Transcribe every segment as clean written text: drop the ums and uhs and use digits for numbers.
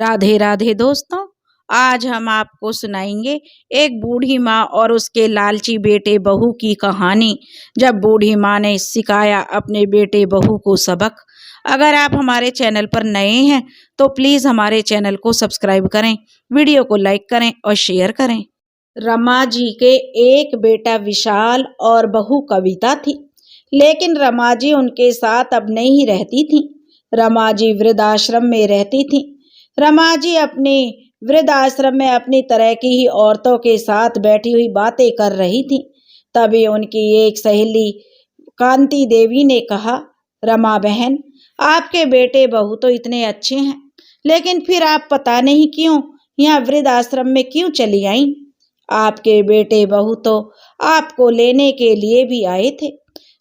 राधे राधे दोस्तों। आज हम आपको सुनाएंगे एक बूढ़ी माँ और उसके लालची बेटे बहू की कहानी। जब बूढ़ी माँ ने सिखाया अपने बेटे बहू को सबक। अगर आप हमारे चैनल पर नए हैं तो प्लीज़ हमारे चैनल को सब्सक्राइब करें, वीडियो को लाइक करें और शेयर करें। रमा जी के एक बेटा विशाल और बहू कविता थी, लेकिन रमा जी उनके साथ अब नहीं रहती थी। रमा जी वृद्धाश्रम में रहती थी। रमा जी अपने वृद्धाश्रम में अपनी तरह की ही औरतों के साथ बैठी हुई बातें कर रही थी। तभी उनकी एक सहेली कांति देवी ने कहा, रमा बहन, आपके बेटे बहू तो इतने अच्छे हैं, लेकिन फिर आप पता नहीं क्यों यहाँ वृद्धाश्रम में क्यों चली आई। आपके बेटे बहू तो आपको लेने के लिए भी आए थे,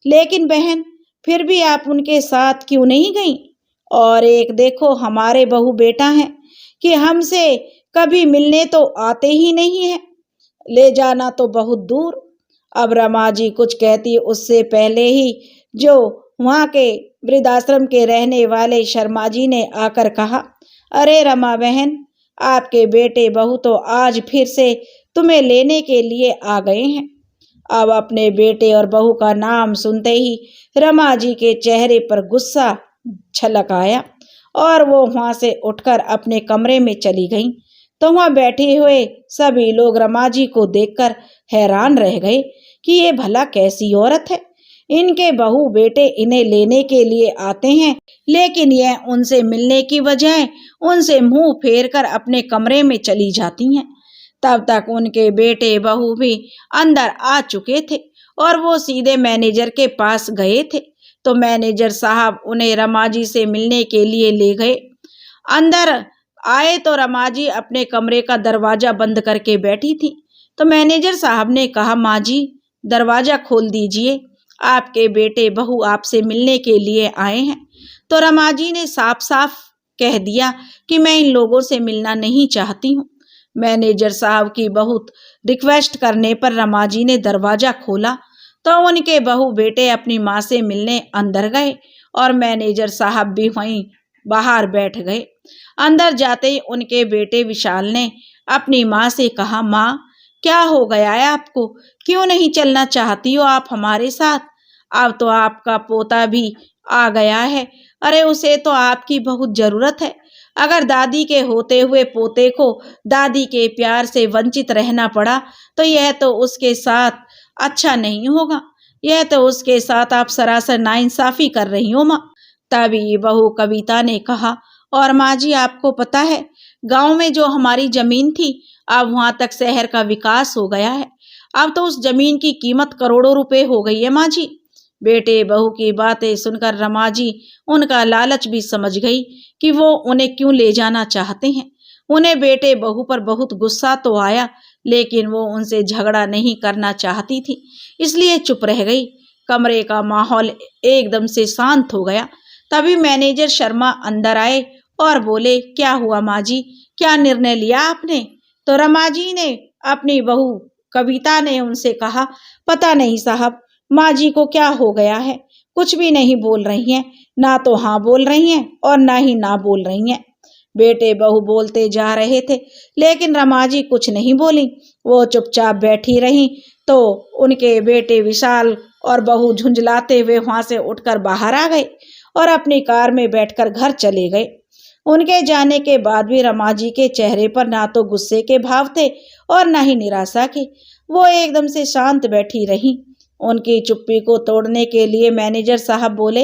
लेकिन बहन फिर भी आप उनके साथ क्यों नहीं गई। और एक देखो हमारे बहू बेटा हैं कि हमसे कभी मिलने तो आते ही नहीं है, ले जाना तो बहुत दूर। अब रमा जी कुछ कहती उससे पहले ही जो वहाँ के वृद्धाश्रम के रहने वाले शर्मा जी ने आकर कहा, अरे रमा बहन, आपके बेटे बहू तो आज फिर से तुम्हें लेने के लिए आ गए हैं। अब अपने बेटे और बहू का नाम सुनते ही रमा जी के चेहरे पर गुस्सा छलक आया और वो वहां से उठकर अपने कमरे में चली गईं। तो वहां बैठे हुए सभी लोग रमा जी को देखकर हैरान रह गए कि ये भला कैसी औरत है। इनके बहू बेटे इन्हें लेने के लिए आते हैं, लेकिन यह उनसे मिलने की बजाय उनसे मुंह फेर कर अपने कमरे में चली जाती हैं। तब तक उनके बेटे बहू भी अंदर आ चुके थे और वो सीधे मैनेजर के पास गए थे। तो मैनेजर साहब उन्हें रमा जी से मिलने के लिए ले गए। अंदर आए तो रमा जी अपने कमरे का दरवाजा बंद करके बैठी थी। तो मैनेजर साहब ने कहा, माँ जी दरवाजा खोल दीजिए, आपके बेटे बहू आपसे मिलने के लिए आए हैं। तो रमा जी ने साफ साफ कह दिया कि मैं इन लोगों से मिलना नहीं चाहती हूँ। मैनेजर साहब की बहुत रिक्वेस्ट करने पर रमा जी ने दरवाजा खोला तो उनके बहू बेटे अपनी माँ से मिलने अंदर गए और मैनेजर साहब भी वहीं बाहर बैठ गए। अंदर जाते ही उनके बेटे विशाल ने अपनी माँ से कहा, माँ क्या हो गया है आपको, क्यों नहीं चलना चाहती हो आप हमारे साथ। अब तो आपका पोता भी आ गया है, अरे उसे तो आपकी बहुत जरूरत है। अगर दादी के होते हुए पोते को दादी के प्यार से वंचित रहना पड़ा तो यह तो उसके साथ अच्छा नहीं होगा। यह तो उसके साथ आप सरासर नाइंसाफी कर रही हो माँ। तभी बहू कविता ने कहा, और माँ जी आपको पता है गांव में जो हमारी जमीन थी अब वहां तक शहर का विकास हो गया है। अब तो उस जमीन की कीमत करोड़ों रुपए हो गई है माँ जी। बेटे बहू की बातें सुनकर रमा जी उनका लालच भी समझ गई कि वो उन्हें क्यों ले जाना चाहते हैं। उन्हें बेटे बहू पर बहुत गुस्सा तो आया, लेकिन वो उनसे झगड़ा नहीं करना चाहती थी, इसलिए चुप रह गई। कमरे का माहौल एकदम से शांत हो गया। तभी मैनेजर शर्मा अंदर आए और बोले, क्या हुआ माँ जी, क्या निर्णय लिया आपने। तो रमा जी ने अपनी बहू कविता ने उनसे कहा, पता नहीं साहब, माँ जी को क्या हो गया है, कुछ भी नहीं बोल रही हैं, ना तो हाँ बोल रही हैं और ना ही ना बोल रही हैं। बेटे बहू बोलते जा रहे थे, लेकिन रमा जी कुछ नहीं बोली, वो चुपचाप बैठी रही। तो उनके बेटे विशाल और बहू झुंझलाते हुए वहां से उठकर बाहर आ गए और अपनी कार में बैठकर घर चले गए। उनके जाने के बाद भी रमा जी के चेहरे पर ना तो गुस्से के भाव थे और ना ही निराशा के। वो एकदम से शांत बैठी रही। उनकी चुप्पी को तोड़ने के लिए मैनेजर साहब बोले,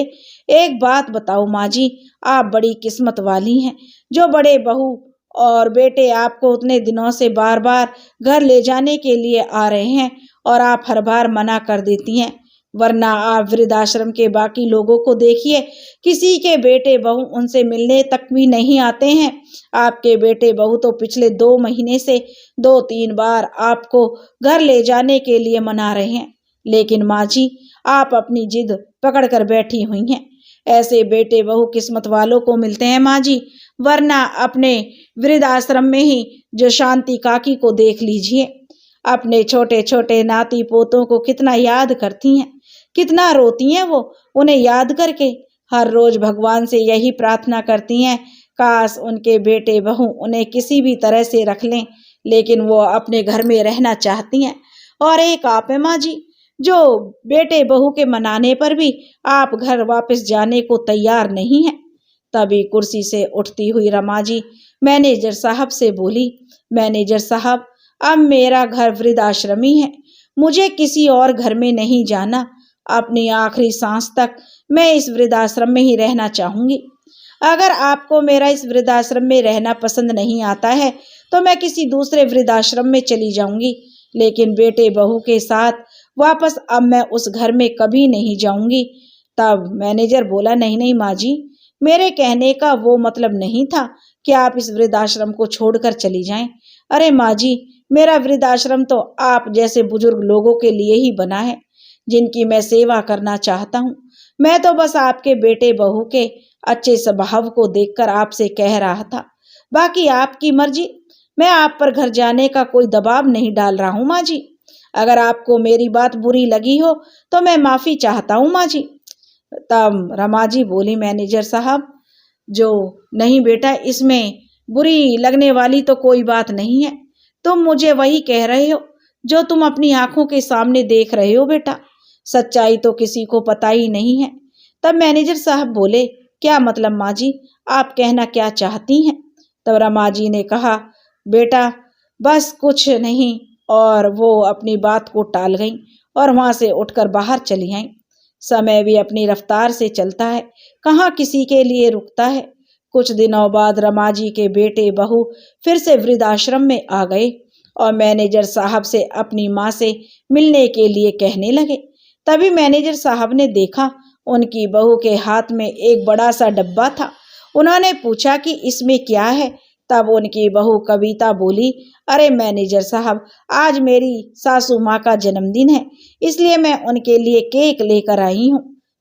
एक बात बताओ माँ जी, आप बड़ी किस्मत वाली हैं जो बड़े बहू और बेटे आपको उतने दिनों से बार बार घर ले जाने के लिए आ रहे हैं और आप हर बार मना कर देती हैं। वरना आप वृद्धाश्रम के बाकी लोगों को देखिए, किसी के बेटे बहू उनसे मिलने तक भी नहीं आते हैं। आपके बेटे बहू तो पिछले 2 महीने से 2-3 बार आपको घर ले जाने के लिए मना रहे हैं, लेकिन माँ जी आप अपनी जिद पकड़ कर बैठी हुई हैं। ऐसे बेटे बहू किस्मत वालों को मिलते हैं माँ जी, वरना अपने वृद्धाश्रम में ही जो शांति काकी को देख लीजिए। अपने छोटे छोटे नाती पोतों को कितना याद करती हैं, कितना रोती हैं वो उन्हें याद करके। हर रोज भगवान से यही प्रार्थना करती हैं, काश उनके बेटे बहू उन्हें किसी भी तरह से रख लें, लेकिन वो अपने घर में रहना चाहती हैं। और एक आप है माँ जी, जो बेटे बहू के मनाने पर भी आप घर वापस जाने को तैयार नहीं है। तभी कुर्सी से उठती हुई रमा जी मैनेजर साहब से बोली, मैनेजर साहब, अब मेरा घर वृद्धाश्रम ही है, मुझे किसी और घर में नहीं जाना। अपनी आखिरी सांस तक मैं इस वृद्धाश्रम में ही रहना चाहूंगी। अगर आपको मेरा इस वृद्धाश्रम में रहना पसंद नहीं आता है तो मैं किसी दूसरे वृद्धाश्रम में चली जाऊंगी, लेकिन बेटे बहू के साथ वापस अब मैं उस घर में कभी नहीं जाऊंगी। तब मैनेजर बोला, नहीं नहीं माँ जी, मेरे कहने का वो मतलब नहीं था कि आप इस वृद्धाश्रम को छोड़कर चली जाएं। अरे माँ जी, मेरा वृद्धाश्रम तो आप जैसे बुजुर्ग लोगों के लिए ही बना है, जिनकी मैं सेवा करना चाहता हूँ। मैं तो बस आपके बेटे बहू के अच्छे स्वभाव को देखकर आपसे कह रहा था, बाकी आपकी मर्जी। मैं आप पर घर जाने का कोई दबाव नहीं डाल रहा हूँ माँ जी। अगर आपको मेरी बात बुरी लगी हो तो मैं माफी चाहता हूँ माँ जी। तब रमा जी बोली, मैनेजर साहब, जो नहीं बेटा, इसमें बुरी लगने वाली तो कोई बात नहीं है। तुम मुझे वही कह रहे हो जो तुम अपनी आंखों के सामने देख रहे हो बेटा। सच्चाई तो किसी को पता ही नहीं है। तब मैनेजर साहब बोले, क्या मतलब माँ जी, आप कहना क्या चाहती हैं? तब रमा जी ने कहा, बेटा बस कुछ नहीं। और वो अपनी बात को टाल गई और वहां से उठकर बाहर चली आई। समय भी अपनी रफ्तार से चलता है, कहाँ किसी के लिए रुकता है। कुछ दिनों बाद रमा जी के बेटे बहू फिर से वृद्धाश्रम में आ गए और मैनेजर साहब से अपनी माँ से मिलने के लिए कहने लगे। तभी मैनेजर साहब ने देखा उनकी बहू के हाथ में एक बड़ा सा डब्बा था। उन्होंने पूछा कि इसमें क्या है? तब उनकी बहू कविता बोली, अरे मैनेजर साहब, आज मेरी सासू माँ का जन्मदिन है, इसलिए मैं उनके लिए केक लेकर आई हूँ।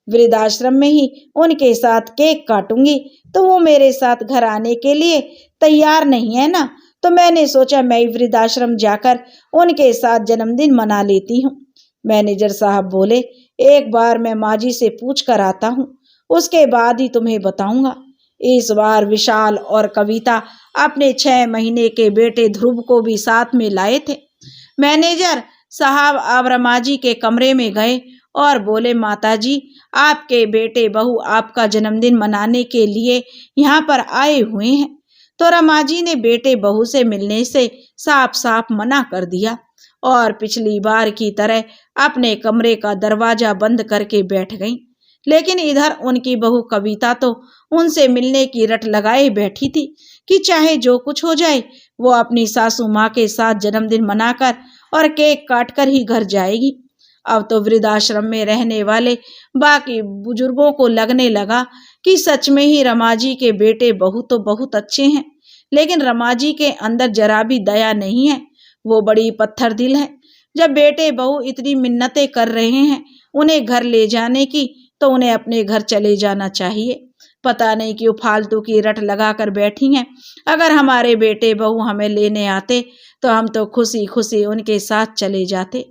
वृद्धाश्रम में ही उनके साथ केक काटूंगी, तो वो मेरे साथ घर आने के लिए तैयार नहीं है ना, तो मैंने सोचा मैं वृद्धाश्रम जाकर उनके साथ जन्मदिन मना लेती हूँ। मैनेजर साहब बोले, एक बार मैं माँ जी से पूछ कर आता हूँ, उसके बाद ही तुम्हें बताऊंगा। इस बार विशाल और कविता अपने 6 महीने के बेटे ध्रुव को भी साथ में लाए थे। मैनेजर साहब अब रमा जी के कमरे में गए और बोले, माताजी, आपके बेटे बहू आपका जन्मदिन मनाने के लिए यहाँ पर आए हुए हैं। तो रमा जी ने बेटे बहू से मिलने से साफ साफ मना कर दिया और पिछली बार की तरह अपने कमरे का दरवाजा बंद करके बैठ गई। लेकिन इधर उनकी बहू कविता तो उनसे मिलने की रट लगाए बैठी थी कि चाहे जो कुछ हो जाए, वो अपनी सासू माँ के साथ जन्मदिन मनाकर और केक काटकर ही घर जाएगी। अब तो वृद्धाश्रम में रहने वाले बाकी बुजुर्गों को लगने लगा कि सच में ही रमा जी के बेटे बहू तो बहुत अच्छे हैं, लेकिन रमा जी के अंदर जरा भी दया नहीं है। वो बड़ी पत्थर दिल है। जब बेटे बहू इतनी मिन्नतें कर रहे हैं उन्हें घर ले जाने की, तो उन्हें अपने घर चले जाना चाहिए। पता नहीं क्यों फालतू की रट लगा कर बैठी हैं। अगर हमारे बेटे बहू हमें लेने आते तो हम तो खुशी खुशी उनके साथ चले जाते।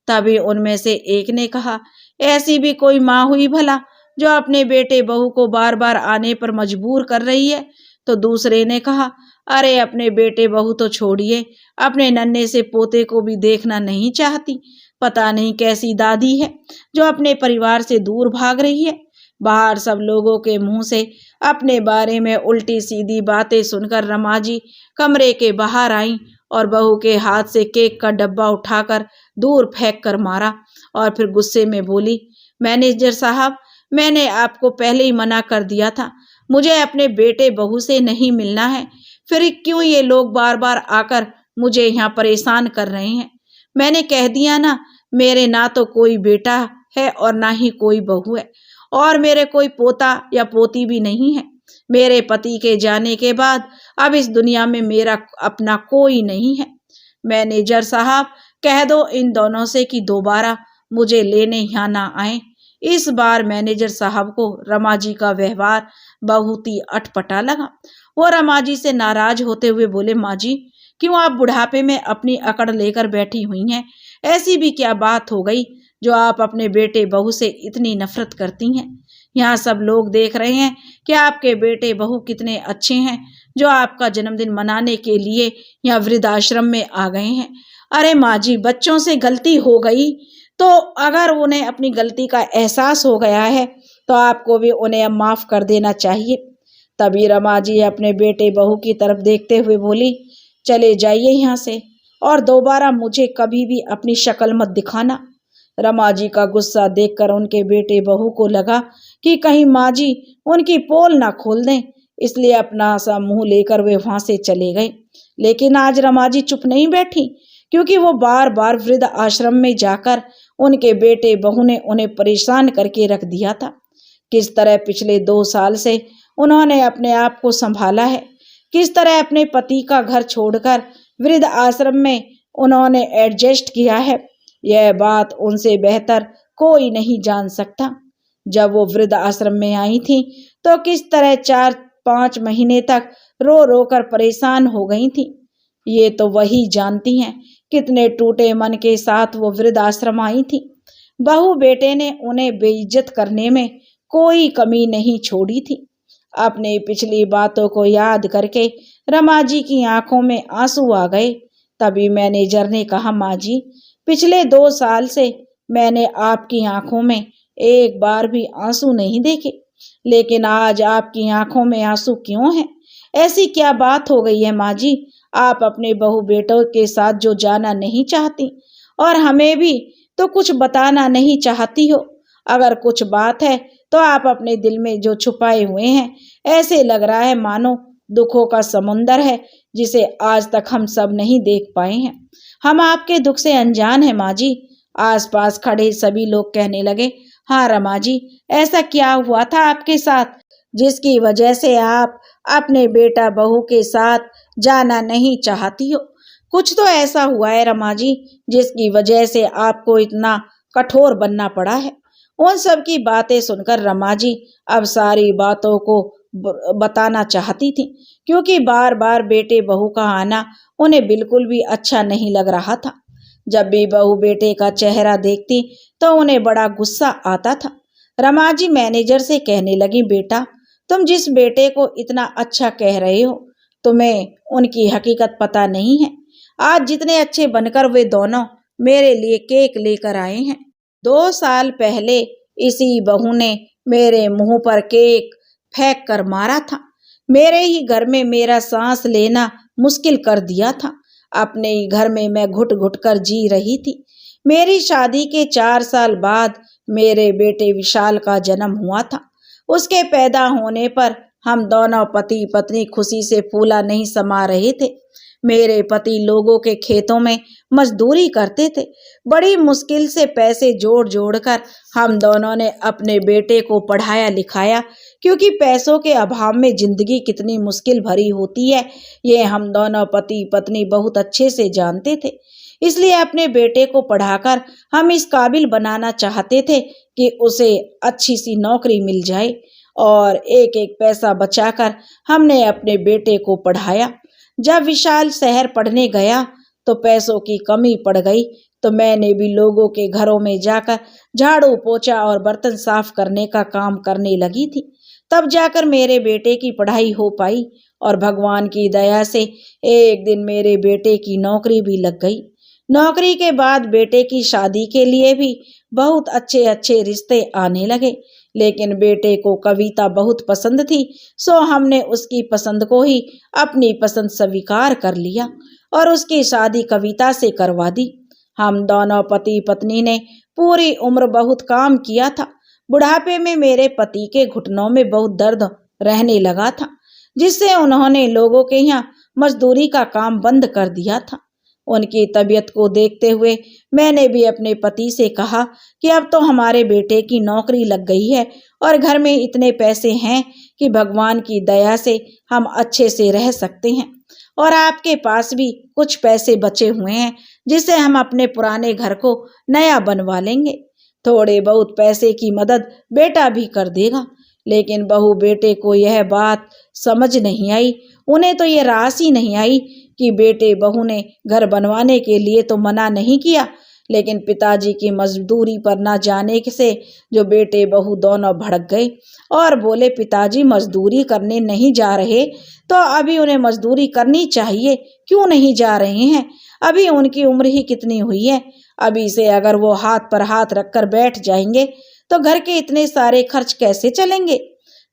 तभी उनमें से एक ने कहा, ऐसी भी कोई माँ हुई भला जो अपने बेटे बहू को बार बार आने पर मजबूर कर रही है? तो दूसरे ने कहा, अरे अपने बेटे बहू तो छोड़िए, अपने नन्हे से पोते को भी देखना नहीं चाहती। पता नहीं कैसी दादी है जो अपने परिवार से दूर भाग रही है। बाहर सब लोगों के मुंह से अपने बारे में उल्टी सीधी बातें सुनकर रमा जी कमरे के बाहर आई और बहू के हाथ से केक का डब्बा उठाकर दूर फेंक कर मारा और फिर गुस्से में बोली, मैनेजर साहब, मैंने आपको पहले ही मना कर दिया था, मुझे अपने बेटे बहू से नहीं मिलना है। फिर क्यों ये लोग बार बार आकर मुझे यहाँ परेशान कर रहे हैं? मैंने कह दिया ना, मेरे ना तो कोई बेटा है और ना ही कोई बहू है, और मेरे कोई पोता या पोती भी नहीं है। मेरे पति के जाने के बाद अब इस दुनिया में मेरा अपना कोई नहीं है। मैनेजर साहब, कह दो इन दोनों से कि दोबारा मुझे लेने यहाँ ना आए। इस बार मैनेजर साहब को रमा जी का व्यवहार बहुत ही अटपटा लगा। वो रमा जी से नाराज होते हुए बोले, माँ जी, क्यों आप बुढ़ापे में अपनी अकड़ लेकर बैठी हुई हैं? ऐसी भी क्या बात हो गई जो आप अपने बेटे बहू से इतनी नफरत करती हैं? यहाँ सब लोग देख रहे हैं कि आपके बेटे बहू कितने अच्छे हैं, जो आपका जन्मदिन मनाने के लिए यहाँ वृद्धाश्रम में आ गए हैं। अरे माँ जी, बच्चों से गलती हो गई तो अगर उन्हें अपनी गलती का एहसास हो गया है तो आपको भी उन्हें अब माफ कर देना चाहिए। तभी रमा जी अपने बेटे बहू की तरफ देखते हुए बोली, चले जाइए यहाँ से और दोबारा मुझे कभी भी अपनी शक्ल मत दिखाना। रमा जी का गुस्सा देखकर उनके बेटे बहू को लगा कि कहीं माँ जी उनकी पोल ना खोल दें, इसलिए अपना सा मुंह लेकर वे वहां से चले गए। लेकिन आज रमा जी चुप नहीं बैठी, क्योंकि वो बार बार वृद्ध आश्रम में जाकर उनके बेटे बहू ने उन्हें परेशान करके रख दिया था। किस तरह पिछले 2 साल से उन्होंने अपने आप को संभाला है, किस तरह अपने पति का घर छोड़कर वृद्ध आश्रम में उन्होंने एडजस्ट किया है, यह बात उनसे बेहतर कोई नहीं जान सकता। जब वो वृद्ध आश्रम में आई थी तो किस तरह 4-5 महीने तक रो रो कर परेशान हो गई थी, ये तो वही जानती हैं। कितने टूटे मन के साथ वो वृद्ध आश्रम आई थी। बहू बेटे ने उन्हें बेइज्जत करने में कोई कमी नहीं छोड़ी थी। अपनी पिछली बातों को याद करके रमा जी की आंखों में आंसू आ गए। तभी मैनेजर ने कहा, माँ जी, पिछले 2 साल से मैंने आपकी आंखों में एक बार भी आंसू नहीं देखे, लेकिन आज आपकी आंखों में आंसू क्यों हैं? ऐसी क्या बात हो गई है माँ जी? आप अपने बहू बेटों के साथ जो जाना नहीं चाहती और हमें भी तो कुछ बताना नहीं चाहती हो। अगर कुछ बात है तो आप अपने दिल में जो छुपाए हुए हैं, ऐसे लग रहा है मानो दुखों का समुंदर है जिसे आज तक हम सब नहीं देख पाए हैं। हम आपके दुख से अनजान हैं माँ जी। आसपास खड़े सभी लोग कहने लगे, हाँ रमा जी, ऐसा क्या हुआ था आपके साथ जिसकी वजह से आप अपने बेटा बहू के साथ जाना नहीं चाहती हो? कुछ तो ऐसा हुआ है रमा जी जिसकी वजह से आपको इतना कठोर बनना पड़ा है। उन सब की बातें सुनकर रमा जी अब सारी बातों को बताना चाहती थी, क्योंकि बार बार बेटे बहू का आना उन्हें बिल्कुल भी अच्छा नहीं लग रहा था। जब भी बहू बेटे का चेहरा देखती तो उन्हें बड़ा गुस्सा आता था। रमा जी मैनेजर से कहने लगी, बेटा, तुम जिस बेटे को इतना अच्छा कह रहे हो, तुम्हें उनकी हकीकत पता नहीं है। आज जितने अच्छे बनकर वे दोनों मेरे लिए केक लेकर आए हैं, 2 साल पहले इसी बहू ने मेरे मुंह पर केक फेंक कर मारा था। मेरे ही घर में मेरा सांस लेना मुश्किल कर दिया था। अपने ही घर में मैं घुट घुट कर जी रही थी। मेरी शादी के 4 साल बाद मेरे बेटे विशाल का जन्म हुआ था। उसके पैदा होने पर हम दोनों पति पत्नी खुशी से फूला नहीं समा रहे थे। मेरे पति लोगों के खेतों में मजदूरी करते थे। बड़ी मुश्किल से पैसे जोड़ जोड़ कर हम दोनों ने अपने बेटे को पढ़ाया लिखाया, क्योंकि पैसों के अभाव में जिंदगी कितनी मुश्किल भरी होती है, ये हम दोनों पति पत्नी बहुत अच्छे से जानते थे। इसलिए अपने बेटे को पढ़ाकर हम इस काबिल बनाना चाहते थे कि उसे अच्छी सी नौकरी मिल जाए, और एक एक पैसा बचाकर हमने अपने बेटे को पढ़ाया। जब विशाल शहर पढ़ने गया तो पैसों की कमी पड़ गई, तो मैंने भी लोगों के घरों में जाकर झाड़ू पोछा और बर्तन साफ करने का काम करने लगी थी। तब जाकर मेरे बेटे की पढ़ाई हो पाई, और भगवान की दया से एक दिन मेरे बेटे की नौकरी भी लग गई। नौकरी के बाद बेटे की शादी के लिए भी बहुत अच्छे अच्छे रिश्ते आने लगे, लेकिन बेटे को कविता बहुत पसंद थी, सो हमने उसकी पसंद को ही अपनी पसंद स्वीकार कर लिया और उसकी शादी कविता से करवा दी। हम दोनों पति पत्नी ने पूरी उम्र बहुत काम किया था। बुढ़ापे में मेरे पति के घुटनों में बहुत दर्द रहने लगा था, जिससे उन्होंने लोगों के यहाँ मजदूरी का काम बंद कर दिया था। उनकी तबीयत को देखते हुए मैंने भी अपने पति से कहा कि अब तो हमारे बेटे की नौकरी लग गई है और घर में इतने पैसे हैं कि भगवान की दया से हम अच्छे से रह सकते हैं, और आपके पास भी कुछ पैसे बचे हुए हैं जिससे हम अपने पुराने घर को नया बनवा लेंगे। थोड़े बहुत पैसे की मदद बेटा भी कर देगा। लेकिन बहू बेटे को यह बात समझ नहीं आई। उन्हें तो ये रास ही नहीं आई कि बेटे बहू ने घर बनवाने के लिए तो मना नहीं किया, लेकिन पिताजी की मजदूरी पर न जाने से जो बेटे बहू दोनों भड़क गए और बोले, पिताजी मजदूरी करने नहीं जा रहे तो अभी उन्हें मजदूरी करनी चाहिए, क्यों नहीं जा रहे हैं? अभी उनकी उम्र ही कितनी हुई है। अभी से अगर वो हाथ पर हाथ रखकर बैठ जाएंगे तो घर के इतने सारे खर्च कैसे चलेंगे?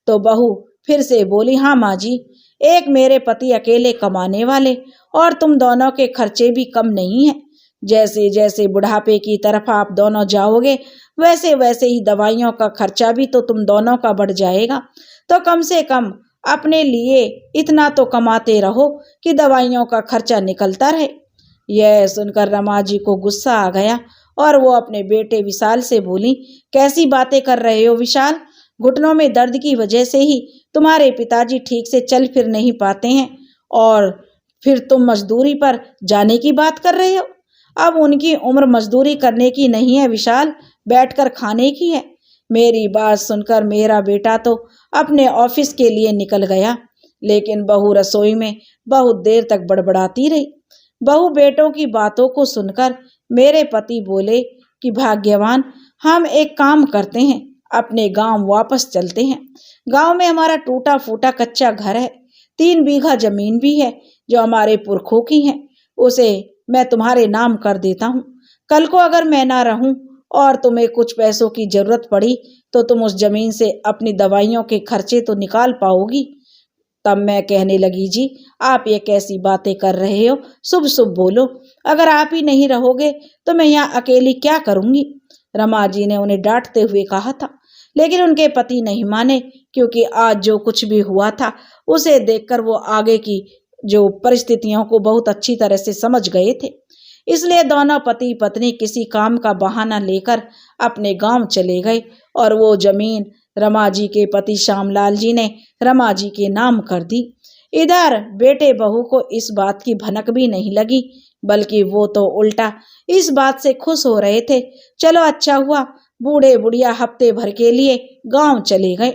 तो बहू फिर से बोली, हाँ माँ जी, एक मेरे पति अकेले कमाने वाले और तुम दोनों के खर्चे भी कम नहीं है। जैसे जैसे बुढ़ापे की तरफ आप दोनों जाओगे वैसे वैसे ही दवाइयों का खर्चा भी तो तुम दोनों का बढ़ जाएगा। तो कम से कम अपने लिए इतना तो कमाते रहो कि दवाइयों का खर्चा निकलता रहे। यह सुनकर रमा जी को गुस्सा आ गया और वो अपने बेटे विशाल से बोली, कैसी बातें कर रहे हो विशाल? घुटनों में दर्द की वजह से ही तुम्हारे पिताजी ठीक से चल फिर नहीं पाते हैं और फिर तुम मजदूरी पर जाने की बात कर रहे हो। अब उनकी उम्र मजदूरी करने की नहीं है विशाल, बैठकर खाने की है। मेरी बात सुनकर मेरा बेटा तो अपने ऑफिस के लिए निकल गया, लेकिन बहू रसोई में बहुत देर तक बड़बड़ाती रही। बहू बेटों की बातों को सुनकर मेरे पति बोले कि भाग्यवान, हम एक काम करते हैं, अपने गांव वापस चलते हैं। गांव में हमारा टूटा फूटा कच्चा घर है, 3 बीघा जमीन भी है जो हमारे पुरखों की है, उसे मैं तुम्हारे नाम कर देता हूँ। कल को अगर मैं ना रहूं और तुम्हें कुछ पैसों की जरूरत पड़ी तो तुम उस जमीन से अपनी दवाइयों के खर्चे तो निकाल पाओगी। तब मैं कहने लगी, जी आप ये कैसी बातें कर रहे हो, शुभ शुभ बोलो, अगर आप ही नहीं रहोगे तो मैं यहाँ अकेली क्या करूंगी? रमा जी ने उन्हें डांटते हुए कहा था, लेकिन उनके पति नहीं माने, क्योंकि आज जो कुछ भी हुआ था उसे देखकर वो आगे की जो परिस्थितियों को बहुत अच्छी तरह से समझ गए थे। इसलिए दोनों पति पत्नी किसी काम का बहाना लेकर अपने गांव चले गए और वो जमीन रमा जी के पति श्यामलाल जी ने रमा जी के नाम कर दी। इधर बेटे बहू को इस बात की भनक भी नहीं लगी, बल्कि वो तो उल्टा इस बात से खुश हो रहे थे। चलो अच्छा हुआ, बूढ़े बुढ़िया हफ्ते भर के लिए गांव चले गए।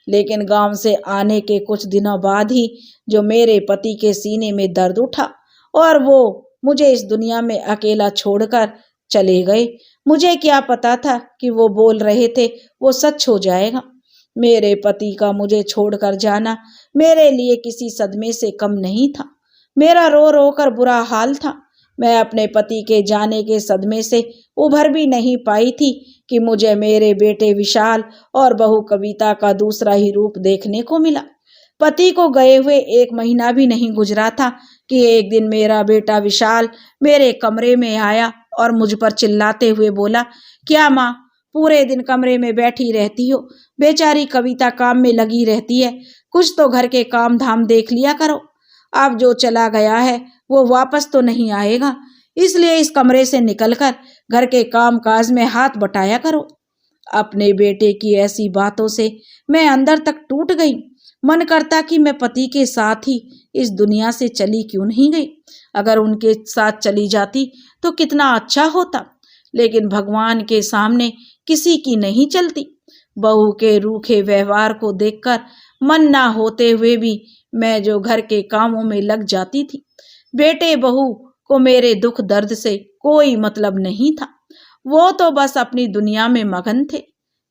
लेकिन गांव से आने के कुछ दिनों बाद ही जो मेरे पति के सीने में दर्द उठा और वो मुझे इस दुनिया में अकेला छोड़कर चले गए। मुझे क्या पता था कि वो बोल रहे थे वो सच हो जाएगा। मेरे पति का मुझे छोड़कर जाना मेरे लिए किसी सदमे से कम नहीं था। मेरा रो रो कर बुरा हाल था। मैं अपने पति के जाने के सदमे से उभर भी नहीं पाई थी कि मुझे मेरे बेटे विशाल और बहू कविता का दूसरा ही रूप देखने को मिला। पति को गए हुए 1 महीना भी नहीं गुजरा था कि एक दिन मेरा बेटा विशाल मेरे कमरे में आया और मुझ पर चिल्लाते हुए बोला, क्या माँ, पूरे दिन कमरे में बैठी रहती हो? बेचारी कविता काम में लगी रहती है, कुछ तो घर के काम धाम देख लिया करो। अब जो चला गया है वो वापस तो नहीं आएगा, इसलिए इस कमरे से निकलकर घर के काम काज में हाथ बटाया करो। अपने बेटे की ऐसी बातों से मैं अंदर तक टूट गई। मन करता कि मैं पति के साथ ही इस दुनिया से चली क्यों नहीं गई। अगर उनके साथ चली जाती तो कितना अच्छा होता, लेकिन भगवान के सामने किसी की नहीं चलती। बहू के रूखे व्यवहार को देखकर मन ना होते हुए भी मैं जो घर के कामों में लग जाती थी। बेटे बहू को मेरे दुख दर्द से कोई मतलब नहीं था, वो तो बस अपनी दुनिया में मगन थे।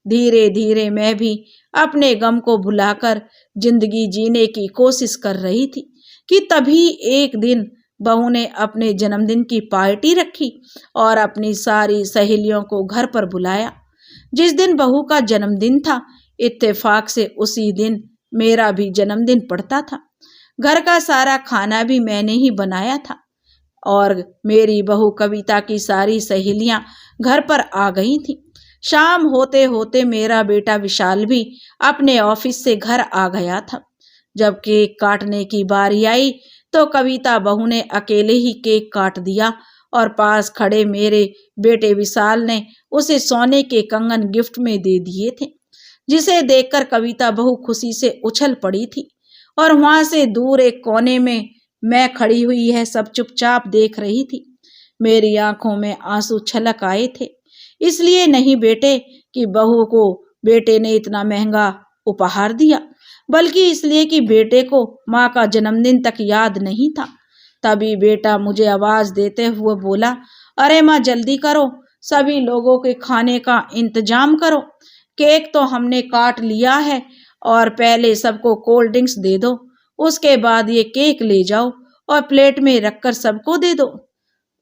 धीरे धीरे मैं भी अपने गम को भुलाकर जिंदगी जीने की कोशिश कर रही थी कि तभी एक दिन बहू ने अपने जन्मदिन की पार्टी रखी और अपनी सारी सहेलियों को घर पर बुलाया। जिस दिन बहू का जन्मदिन था, इत्तेफाक से उसी दिन मेरा भी जन्मदिन पड़ता था। घर का सारा खाना भी मैंने ही बनाया था और मेरी बहू कविता की सारी सहेलियां घर पर आ गई थी। शाम होते होते मेरा बेटा विशाल भी अपने ऑफिस से घर आ गया था। जब केक काटने की बारी आई तो कविता बहू ने अकेले ही केक काट दिया और पास खड़े मेरे बेटे विशाल ने उसे सोने के कंगन गिफ्ट में दे दिए थे, जिसे देखकर कविता बहू खुशी से उछल पड़ी थी और वहां से दूर एक कोने में मैं खड़ी हुई है सब चुपचाप देख रही थी। मेरी आंखों में आंसू छलक आए थे, इसलिए नहीं बेटे कि बहू को बेटे ने इतना महंगा उपहार दिया, बल्कि इसलिए कि बेटे को माँ का जन्मदिन तक याद नहीं था। तभी बेटा मुझे आवाज देते हुए बोला, अरे माँ जल्दी करो, सभी लोगों के खाने का इंतजाम करो। केक तो हमने काट लिया है और पहले सबको कोल्ड ड्रिंक्स दे दो, उसके बाद ये केक ले जाओ और प्लेट में रखकर सबको दे दो।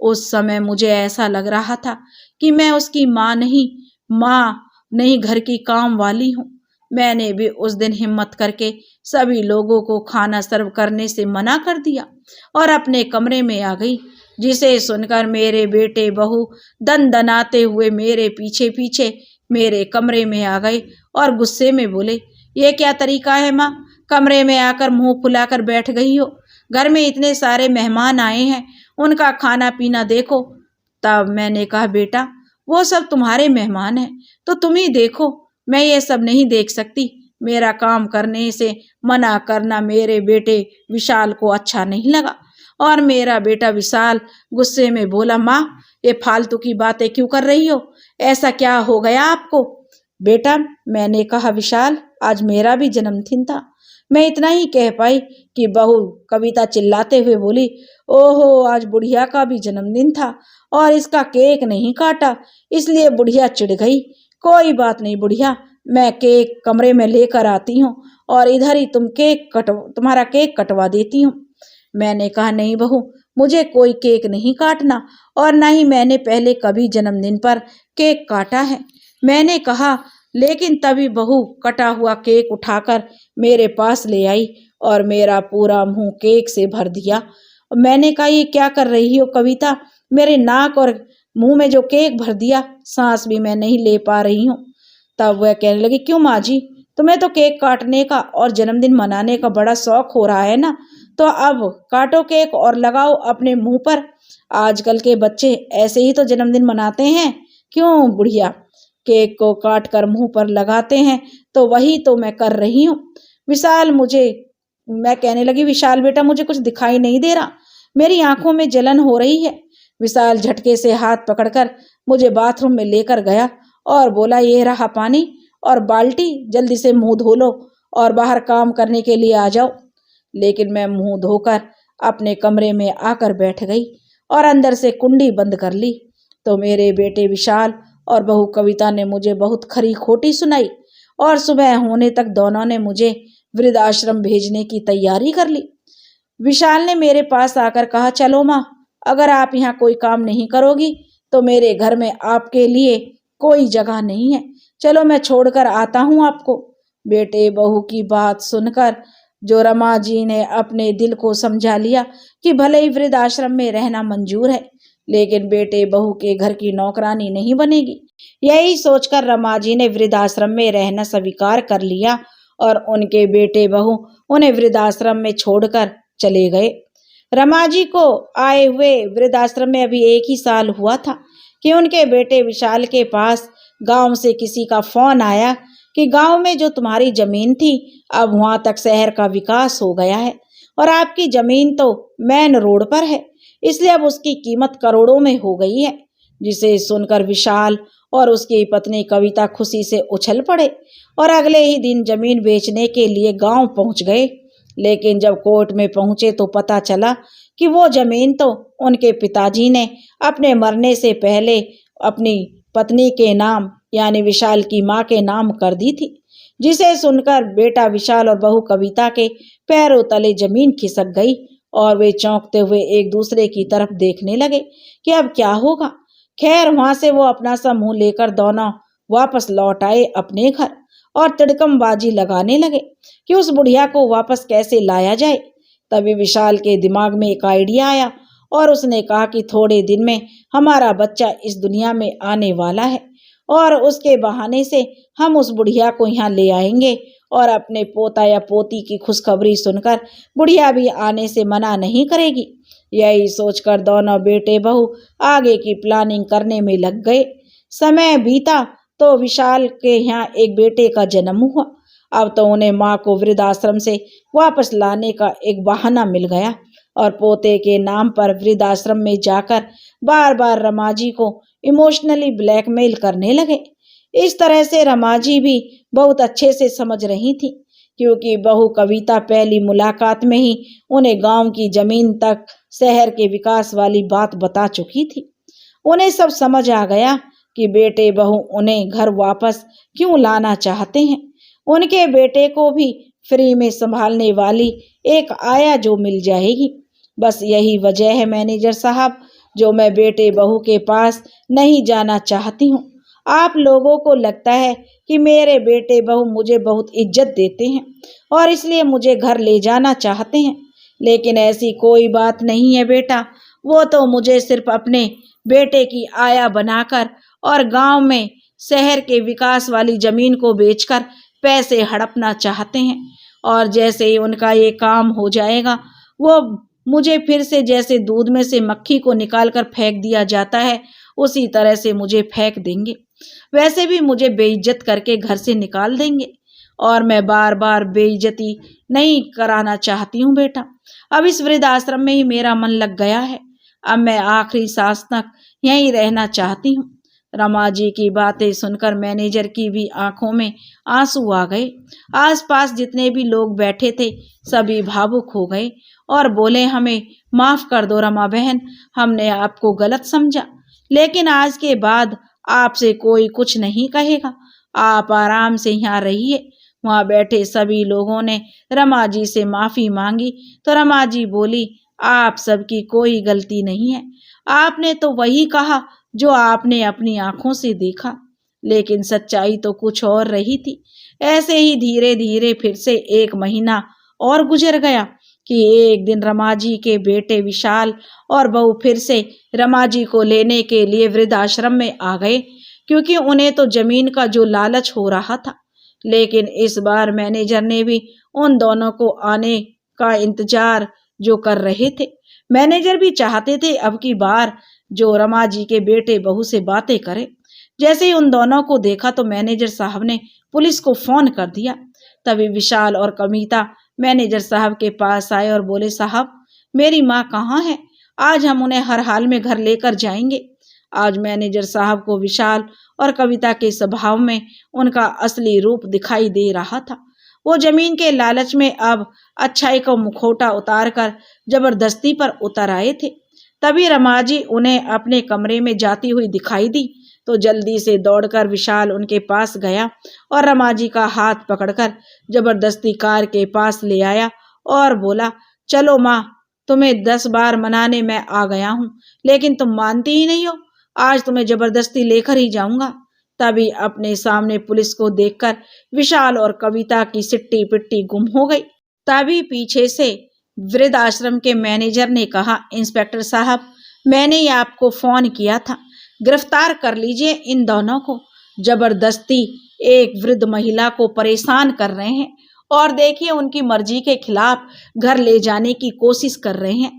उस समय मुझे ऐसा लग रहा था कि मैं उसकी माँ नहीं घर की काम वाली हूँ। मैंने भी उस दिन हिम्मत करके सभी लोगों को खाना सर्व करने से मना कर दिया और अपने कमरे में आ गई, जिसे सुनकर मेरे बेटे बहू दनाते हुए मेरे पीछे पीछे मेरे कमरे में आ गए और गुस्से में बोले, ये क्या तरीका है माँ, कमरे में आकर मुंह फुलाकर बैठ गई हो? घर में इतने सारे मेहमान आए हैं, उनका खाना पीना देखो। तब मैंने कहा, बेटा वो सब तुम्हारे मेहमान हैं तो तुम ही देखो, मैं ये सब नहीं देख सकती। मेरा काम करने से मना करना मेरे बेटे विशाल को अच्छा नहीं लगा और मेरा बेटा विशाल गुस्से में बोला, माँ ये फालतू की बातें क्यों कर रही हो, ऐसा क्या हो गया आपको? बेटा मैंने कहा, विशाल आज मेरा भी जन्मदिन था। मैं इतना ही कह पाई कि बहू कविता चिल्लाते हुए बोली, ओहो आज बुढ़िया का भी जन्मदिन था और इसका केक नहीं काटा, इसलिए बुढ़िया चिढ़ गई। कोई बात नहीं बुढ़िया, मैं केक कमरे में लेकर आती हूँ और इधर ही तुम्हारा केक कटवा देती हूँ। मैंने कहा, नहीं बहू, मुझे कोई केक नहीं काटना और न ही मैंने पहले कभी जन्मदिन पर केक काटा है। मैंने कहा, लेकिन तभी बहू कटा हुआ केक उठाकर मेरे पास ले आई और मेरा पूरा मुंह केक से भर दिया। मैंने कहा, ये क्या कर रही हो कविता, मेरे नाक और मुंह में जो केक भर दिया, सांस भी मैं नहीं ले पा रही हूँ। तब वह कहने लगी, क्यों माँ जी, तुम्हें तो केक काटने का और जन्मदिन मनाने का बड़ा शौक हो रहा है ना, तो अब काटो केक और लगाओ अपने मुंह पर। आजकल के बच्चे ऐसे ही तो जन्मदिन मनाते हैं, क्यों बुढ़िया केक को काट कर मुंह पर लगाते हैं, तो वही तो मैं कर रही हूँ। मैं कहने लगी, विशाल बेटा मुझे कुछ दिखाई नहीं दे रहा, मेरी आंखों में जलन हो रही है। विशाल झटके से हाथ पकड़कर मुझे बाथरूम में लेकर गया और बोला, ये रहा पानी और बाल्टी, जल्दी से मुंह धो लो और बाहर काम करने के लिए आ जाओ। लेकिन मैं मुंह धोकर अपने कमरे में आकर बैठ गई और अंदर से कुंडी बंद कर ली। तो मेरे बेटे विशाल और बहू कविता ने मुझे बहुत खरी खोटी सुनाई और सुबह होने तक दोनों ने मुझे वृद्धाश्रम भेजने की तैयारी कर ली। विशाल ने मेरे पास आकर कहा, चलो माँ, अगर आप यहाँ कोई काम नहीं करोगी तो मेरे घर में आपके लिए कोई जगह नहीं है, चलो मैं छोड़कर आता हूँ आपको। बेटे बहू की बात सुनकर जो रमा जी ने अपने दिल को समझा लिया कि भले ही वृद्धाश्रम में रहना मंजूर है, लेकिन बेटे बहू के घर की नौकरानी नहीं बनेगी। यही सोचकर रमा जी ने वृद्धाश्रम में रहना स्वीकार कर लिया और उनके बेटे बहू उन्हें वृद्धाश्रम में छोड़कर चले गए। रमा जी को आए हुए वृद्धाश्रम में अभी 1 ही साल हुआ था कि उनके बेटे विशाल के पास गांव से किसी का फोन आया कि गांव में जो तुम्हारी जमीन थी अब वहां तक शहर का विकास हो गया है और आपकी जमीन तो मेन रोड पर है, इसलिए अब उसकी कीमत करोड़ों में हो गई है। जिसे सुनकर विशाल और उसकी पत्नी कविता खुशी से उछल पड़े और अगले ही दिन जमीन बेचने के लिए गांव पहुंच गए। लेकिन जब कोर्ट में पहुंचे तो पता चला कि वो जमीन तो उनके पिताजी ने अपने मरने से पहले अपनी पत्नी के नाम यानी विशाल की मां के नाम कर दी थी। जिसे सुनकर बेटा विशाल और बहू कविता के पैरों तले जमीन खिसक गई और वे चौंकते हुए एक दूसरे की तरफ देखने लगे कि अब क्या होगा। खैर वहां से वो अपना सा मुंह लेकर दोनों वापस लौट आए अपने घर और तिड़कमबाजी लगाने लगे कि उस बुढ़िया को वापस कैसे लाया जाए। तभी विशाल के दिमाग में एक आइडिया आया और उसने कहा कि थोड़े दिन में हमारा बच्चा इस दुनिया में आने वाला है और उसके बहाने से हम उस बुढ़िया को यहाँ ले आएंगे और अपने पोता या पोती की खुशखबरी सुनकर बुढ़िया भी आने से मना नहीं करेगी। यही सोचकर दोनों बेटे बहू आगे की प्लानिंग करने में लग गए। समय बीता तो विशाल के यहाँ एक बेटे का जन्म हुआ। अब तो उन्हें माँ को वृद्धाश्रम से वापस लाने का एक बहाना मिल गया और पोते के नाम पर वृद्धाश्रम में जाकर बार बार रमा जी को इमोशनली ब्लैकमेल करने लगे। इस तरह से रमा जी भी बहुत अच्छे से समझ रही थी, क्योंकि बहू कविता पहली मुलाकात में ही उन्हें गांव की जमीन तक शहर के विकास वाली बात बता चुकी थी। उन्हें सब समझ आ गया कि बेटे बहू उन्हें घर वापस क्यों लाना चाहते हैं। उनके बेटे को भी फ्री में संभालने वाली एक आया जो मिल जाएगी। बस यही वजह है मैनेजर साहब जो मैं बेटे बहू के पास नहीं जाना चाहती हूँ। आप लोगों को लगता है कि मेरे बेटे बहू मुझे बहुत इज्जत देते हैं और इसलिए मुझे घर ले जाना चाहते हैं, लेकिन ऐसी कोई बात नहीं है बेटा। वो तो मुझे सिर्फ अपने बेटे की आया बनाकर और गांव में शहर के विकास वाली जमीन को बेचकर पैसे हड़पना चाहते हैं, और जैसे ही उनका ये काम हो जाएगा वो मुझे फिर से जैसे दूध में से मक्खी को निकालकर फेंक दिया जाता है उसी तरह से मुझे फेंक देंगे। वैसे भी मुझे बेइज्जत करके घर से निकाल देंगे और मैं बार बार बेइज्जती नहीं कराना चाहती हूँ बेटा। अब इस वृद्ध आश्रम में ही मेरा मन लग गया है। अब मैं आखिरी सांस तक यहीं रहना चाहती हूँ। रमा जी की बातें सुनकर मैनेजर की भी आंखों में आंसू आ गए। आसपास जितने भी लोग बैठे थे सभी भावुक हो गए और बोले, हमें माफ कर दो रमा बहन, हमने आपको गलत समझा, लेकिन आज के बाद आपसे कोई कुछ नहीं कहेगा। आप आराम से यहाँ रहिए। वहाँ बैठे सभी लोगों ने रमा जी से माफी मांगी तो रमा जी बोली, आप सबकी कोई गलती नहीं है। आपने तो वही कहा जो आपने अपनी आंखों से देखा, लेकिन सच्चाई तो कुछ और रही थी। ऐसे ही धीरे धीरे फिर से 1 महीना और गुजर गया कि एक दिन रमा जी के बेटे विशाल और बहू फिर से रमा जी को लेने के लिए वृद्धाश्रम में आ गए, क्योंकि उन्हें तो जमीन का जो लालच हो रहा था। लेकिन इस बार मैनेजर ने भी उन दोनों को आने का इंतजार जो कर रहे थे। मैनेजर भी चाहते थे अब की बार जो रमा जी के बेटे बहू से बातें करे। जैसे ही उन दोनों को देखा तो मैनेजर साहब ने पुलिस को फोन कर दिया। तभी विशाल और कविता मैनेजर साहब के पास आए और बोले, साहब मेरी माँ कहाँ है? आज हम उन्हें हर हाल में घर लेकर जाएंगे। आज मैनेजर साहब को विशाल और कविता के स्वभाव में उनका असली रूप दिखाई दे रहा था। वो जमीन के लालच में अब अच्छाई का मुखौटा उतार कर जबरदस्ती पर उतर आए थे। तभी रमा जी उन्हें अपने कमरे में जाती हुई दिखाई दी तो जल्दी से दौड़कर विशाल उनके पास गया और रमा जी का हाथ पकड़कर जबरदस्ती कार के पास ले आया और बोला, चलो माँ, तुम्हें 10 बार मनाने मैं आ गया हूँ, लेकिन तुम मानती ही नहीं हो। आज तुम्हें जबरदस्ती लेकर ही जाऊंगा। तभी अपने सामने पुलिस को देखकर विशाल और कविता की सिट्टी पिट्टी गुम हो गई। तभी पीछे से वृद्ध आश्रम के मैनेजर ने कहा, इंस्पेक्टर साहब, मैंने ही आपको फोन किया था, गिरफ्तार कर लीजिए इन दोनों को। जबरदस्ती एक वृद्ध महिला को परेशान कर रहे हैं और देखिए उनकी मर्जी के खिलाफ घर ले जाने की कोशिश कर रहे हैं।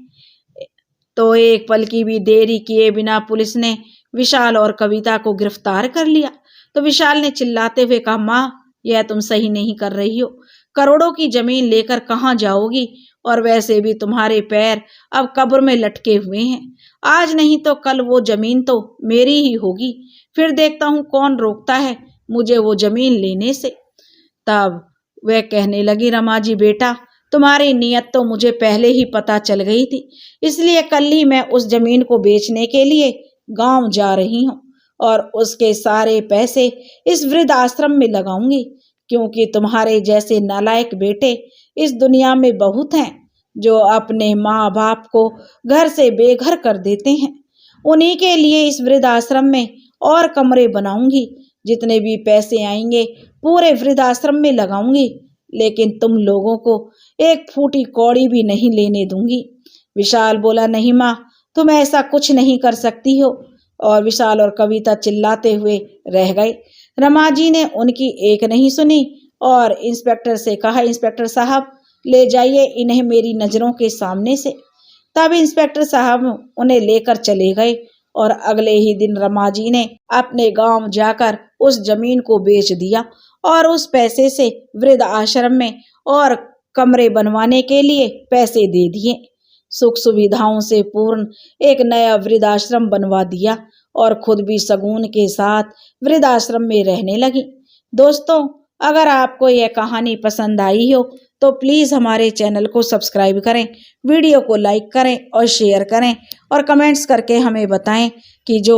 तो एक पल की भी देरी किए बिना पुलिस ने विशाल और कविता को गिरफ्तार कर लिया। तो विशाल ने चिल्लाते हुए कहा, माँ, यह तुम सही नहीं कर रही हो। करोड़ों की जमीन लेकर कहाँ जाओगी? और वैसे भी तुम्हारे पैर अब कब्र में लटके हुए हैं। आज नहीं तो कल वो जमीन तो मेरी ही होगी। फिर देखता हूँ कौन रोकता है मुझे वो जमीन लेने से। तब वह कहने लगी, रमा जी बेटा, तुम्हारी नीयत तो मुझे पहले ही पता चल गई थी, इसलिए कल ही मैं उस जमीन को बेचने के लिए गांव जा रही हूँ और उसके सारे पैसे इस वृद्ध आश्रम में लगाऊंगी, क्योंकि तुम्हारे जैसे नालायक बेटे इस दुनिया में बहुत हैं जो अपने माँ बाप को घर से बेघर कर देते हैं। उन्हीं के लिए इस वृद्ध आश्रम में और कमरे बनाऊंगी। जितने भी पैसे आएंगे पूरे वृद्ध आश्रम में लगाऊंगी, लेकिन तुम लोगों को एक फूटी कौड़ी भी नहीं लेने दूंगी। विशाल बोला, नहीं माँ, तुम ऐसा कुछ नहीं कर सकती हो। और विशाल और कविता चिल्लाते हुए रह गए। रमा जी ने उनकी एक नहीं सुनी और इंस्पेक्टर से कहा, इंस्पेक्टर साहब, ले जाइए इन्हें मेरी नजरों के सामने से। तब इंस्पेक्टर साहब उन्हें लेकर चले गए और अगले ही दिन रमा जी ने अपने गांव जाकर उस जमीन को बेच दिया और उस पैसे से वृद्ध आश्रम में और कमरे बनवाने के लिए पैसे दे दिए। सुख सुविधाओं से पूर्ण एक नया वृद्धाश्रम बनवा दिया और खुद भी सगुन के साथ वृद्धाश्रम में रहने लगी। दोस्तों, अगर आपको यह कहानी पसंद आई हो तो प्लीज़ हमारे चैनल को सब्सक्राइब करें, वीडियो को लाइक करें और शेयर करें और कमेंट्स करके हमें बताएं कि जो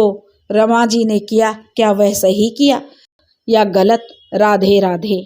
रमा जी ने किया क्या वह सही किया या गलत। राधे राधे।